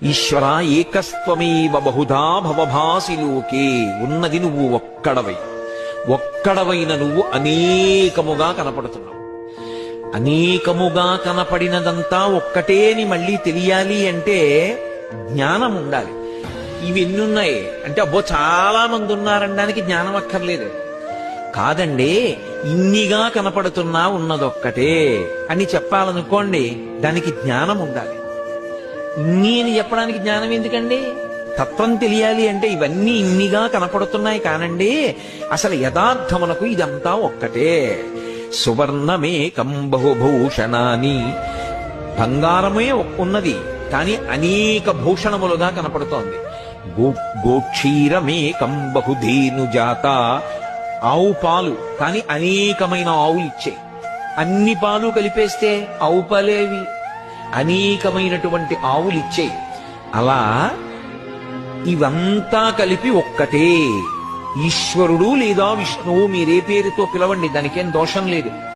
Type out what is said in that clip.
ఈశ్వర ఏకస్త్వమేవ బహుధా భవభాసి లోకే, ఉన్నది నువ్వు ఒక్కడవై, ఒక్కడవైన నువ్వు అనేకముగా కనపడుతున్నావు. అనేకముగా కనపడినదంతా ఒక్కటే అని మళ్ళీ తెలియాలి అంటే జ్ఞానం ఉండాలి. ఇవి ఎన్నున్నాయి అంటే అబ్బో చాలా మంది ఉన్నారనడానికి జ్ఞానం అక్కర్లేదు. కాదండి, ఇన్నిగా కనపడుతున్నా ఉన్నదొక్కటే అని చెప్పాలనుకోండి, దానికి జ్ఞానం ఉండాలి. ఇన్ని అని చెప్పడానికి జ్ఞానం ఎందుకండి? తత్వం తెలియాలి అంటే ఇవన్నీ ఇన్నిగా కనపడుతున్నాయి కానండి, అసలు యథార్థమునకు ఇదంతా ఒక్కటే. సువర్ణమేకం బహుభూషణాని, బంగారమే ఉన్నది కానీ అనేక భూషణములుగా కనపడుతోంది. గోక్షీరమేకం బహుధేను జాత, ఆవు పాలు కానీ అనేకమైన ఆవులు ఇచ్చే, అన్ని పాలు కలిపేస్తే ఆవు పాలేవి, అనేకమైనటువంటి ఆవులు ఇచ్చే. అలా ఇవంతా కలిపి ఒక్కటే ఈశ్వరుడు లేదా విష్ణువు, మీరే పేరుతో పిలవండి, దానికేం దోషం లేదు.